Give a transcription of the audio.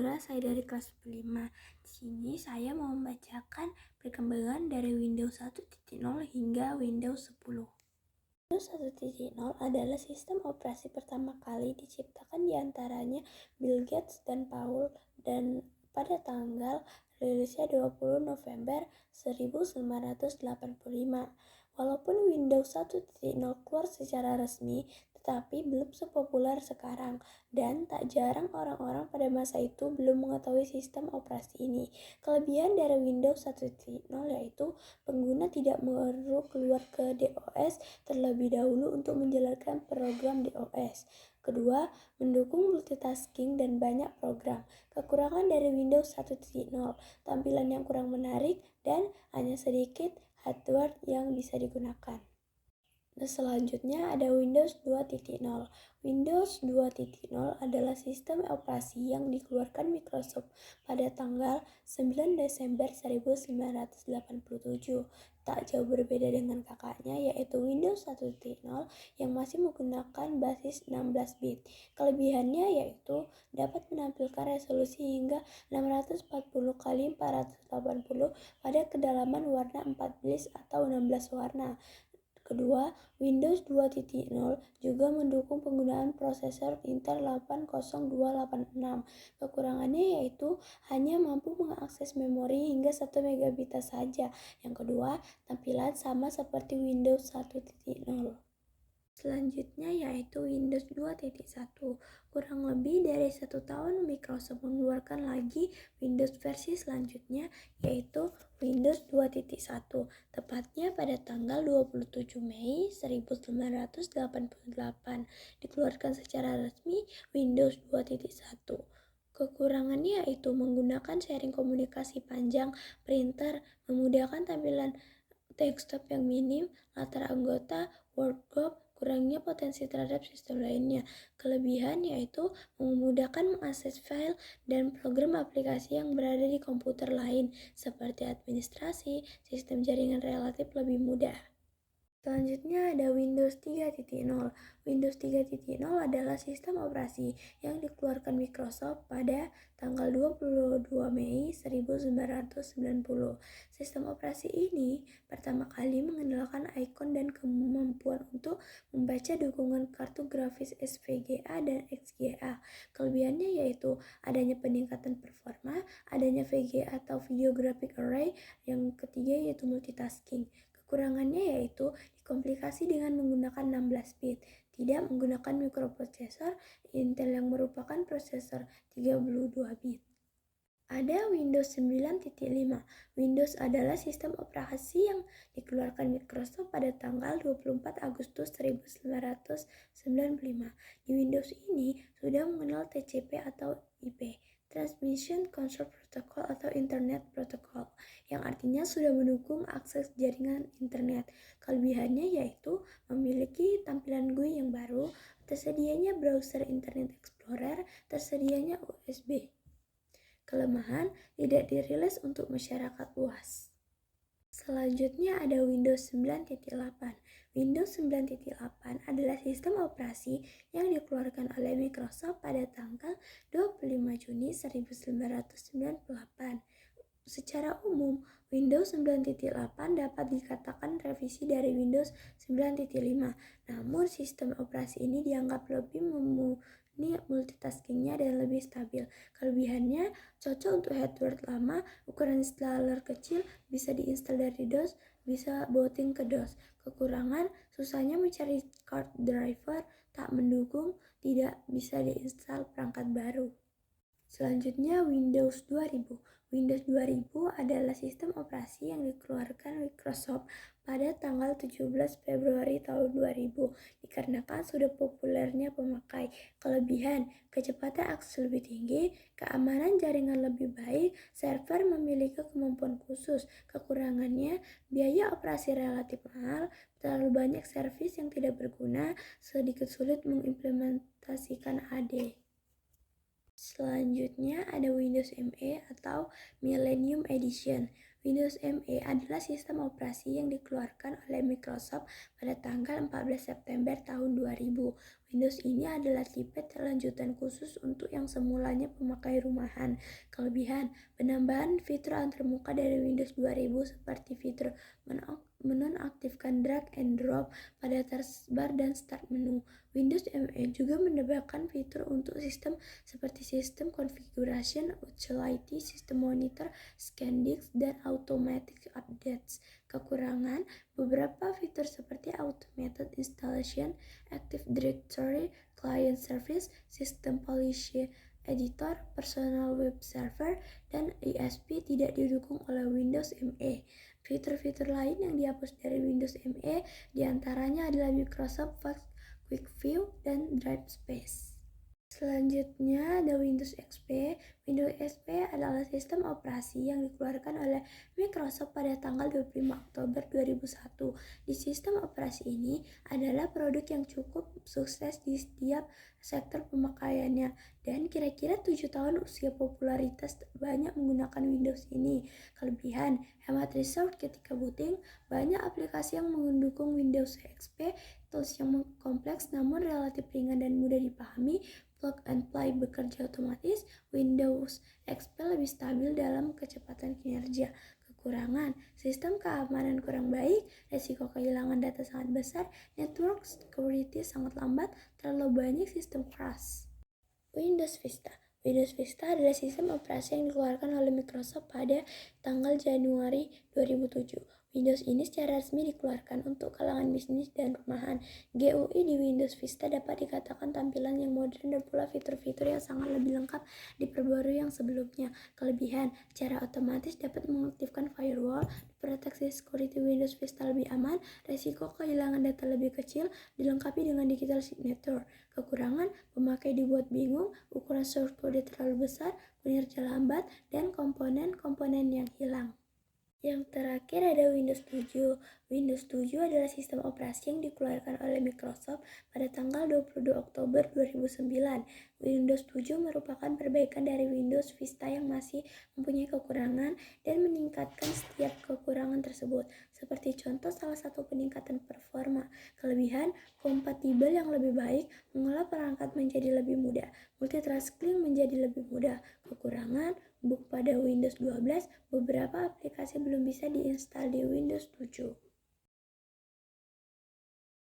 Zura, saya dari kelas 5. Di sini saya mau membacakan perkembangan dari Windows 1.0 hingga Windows 10. Windows 1.0 adalah sistem operasi pertama kali diciptakan di antaranya Bill Gates dan Paul dan pada tanggal rilisnya 20 November 1985. Walaupun Windows 1.0 keluar secara resmi, tetapi belum sepopuler sekarang, dan tak jarang orang-orang pada masa itu belum mengetahui sistem operasi ini. Kelebihan dari Windows 1.0 yaitu pengguna tidak perlu keluar ke DOS terlebih dahulu untuk menjalankan program DOS. Kedua, mendukung multitasking dan banyak program. Kekurangan dari Windows 1.0, tampilan yang kurang menarik dan hanya sedikit hardware yang bisa digunakan. Selanjutnya ada Windows 2.0. Windows 2.0 adalah sistem operasi yang dikeluarkan Microsoft pada tanggal 9 Desember 1987. Tak jauh berbeda dengan kakaknya yaitu Windows 1.0 yang masih menggunakan basis 16 bit. Kelebihannya yaitu dapat menampilkan resolusi hingga 640 x 480 pada kedalaman warna 14 atau 16 warna. Kedua, Windows 2.0 juga mendukung penggunaan prosesor Intel 80286. Kekurangannya yaitu hanya mampu mengakses memori hingga 1 MB saja. Yang kedua, tampilan sama seperti Windows 1.0. Selanjutnya yaitu Windows 2.1. Kurang lebih dari 1 tahun Microsoft mengeluarkan lagi Windows versi selanjutnya yaitu Windows 2.1. Tepatnya pada tanggal 27 Mei 1988 dikeluarkan secara resmi Windows 2.1. Kekurangannya yaitu menggunakan sharing komunikasi panjang, printer, memudahkan tampilan desktop yang minim, latar anggota, workgroup, kurangnya potensi terhadap sistem lainnya. Kelebihan yaitu memudahkan mengakses file dan program aplikasi yang berada di komputer lain, seperti administrasi, sistem jaringan relatif lebih mudah. Selanjutnya ada Windows 3.0. Windows 3.0 adalah sistem operasi yang dikeluarkan Microsoft pada tanggal 22 Mei 1990. Sistem operasi ini pertama kali mengandalkan icon dan kemampuan untuk membaca dukungan kartu grafis SVGA dan XGA. Kelebihannya yaitu adanya peningkatan performa, adanya VGA atau Video Graphic Array, yang ketiga yaitu multitasking. Kekurangannya yaitu dikomplikasi dengan menggunakan 16 bit, tidak menggunakan mikroprosesor Intel yang merupakan prosesor 32 bit. Ada Windows 9.5. Windows adalah sistem operasi yang dikeluarkan Microsoft pada tanggal 24 Agustus 1995. Di Windows ini sudah mengenal TCP atau IP, Transmission Control Protocol atau Internet Protocol, yang artinya sudah mendukung akses jaringan internet. Kelebihannya yaitu memiliki tampilan GUI yang baru, tersedianya browser Internet Explorer, tersedianya USB. Kelemahan tidak dirilis untuk masyarakat luas. Selanjutnya ada Windows 9.8. Windows 9.8 adalah sistem operasi yang dikeluarkan oleh Microsoft pada tanggal 25 Juni 1998. Secara umum, Windows 9.8 dapat dikatakan revisi dari Windows 9.5. Namun, sistem operasi ini dianggap lebih mumpuni multitaskingnya dan lebih stabil. Kelebihannya cocok untuk hardware lama, ukuran installer kecil, bisa diinstal dari DOS, bisa booting ke DOS. Kekurangan, susahnya mencari card driver, tak mendukung, tidak bisa diinstal perangkat baru. Selanjutnya Windows 2000. Windows 2000 adalah sistem operasi yang dikeluarkan Microsoft pada tanggal 17 Februari tahun 2000 dikarenakan sudah populernya pemakai. Kelebihan, kecepatan akses lebih tinggi, keamanan jaringan lebih baik, server memiliki kemampuan khusus. Kekurangannya, biaya operasi relatif mahal, terlalu banyak servis yang tidak berguna, sedikit sulit mengimplementasikan AD. Selanjutnya ada Windows ME atau Millennium Edition. Windows ME adalah sistem operasi yang dikeluarkan oleh Microsoft pada tanggal 14 September tahun 2000. Windows ini adalah tipe lanjutan khusus untuk yang semulanya pemakai rumahan. Kelebihan, penambahan fitur antarmuka dari Windows 2000 seperti fitur menonaktifkan drag and drop pada taskbar dan start menu. Windows ME juga menambahkan fitur untuk sistem seperti sistem configuration, utility, system monitor, scan disk, dan automatic updates. Kekurangan, beberapa fitur seperti automated installation, Active Directory, client service, system policy editor, personal web server, dan ISP tidak didukung oleh Windows ME. Fitur-fitur lain yang dihapus dari Windows ME diantaranya adalah Microsoft Quick View dan Drive Space. Selanjutnya ada Windows XP. Windows XP adalah sistem operasi yang dikeluarkan oleh Microsoft pada tanggal 25 Oktober 2001. Di sistem operasi ini adalah produk yang cukup sukses di setiap sektor pemakaiannya dan kira-kira 7 tahun usia popularitas banyak menggunakan Windows ini. Kelebihan, hemat resource ketika booting, banyak aplikasi yang mendukung Windows XP, tools yang kompleks namun relatif ringan dan mudah dipahami, plug and play bekerja otomatis, Windows XP lebih stabil dalam kecepatan kinerja. Kekurangan, sistem keamanan kurang baik, resiko kehilangan data sangat besar, network security sangat lambat, terlalu banyak sistem crash. Windows Vista. Windows Vista adalah sistem operasi yang dikeluarkan oleh Microsoft pada tanggal Januari 2007. Windows ini secara resmi dikeluarkan untuk kalangan bisnis dan rumahan. GUI di Windows Vista dapat dikatakan tampilan yang modern dan pula fitur-fitur yang sangat lebih lengkap diperbarui yang sebelumnya. Kelebihan, cara otomatis dapat mengaktifkan firewall, proteksi security Windows Vista lebih aman, resiko kehilangan data lebih kecil, dilengkapi dengan digital signature. Kekurangan, pemakai dibuat bingung, ukuran source code terlalu besar, kinerja lambat, dan komponen-komponen yang hilang. Yang terakhir ada Windows 7. Windows 7 adalah sistem operasi yang dikeluarkan oleh Microsoft pada tanggal 22 Oktober 2009. Windows 7 merupakan perbaikan dari Windows Vista yang masih mempunyai kekurangan dan meningkatkan setiap kekurangan tersebut. Seperti contoh salah satu peningkatan performa. Kelebihan, kompatibel yang lebih baik, mengolah perangkat menjadi lebih mudah, multitasking menjadi lebih mudah. Kekurangan, pada Windows 12, beberapa aplikasi belum bisa diinstal di Windows 7.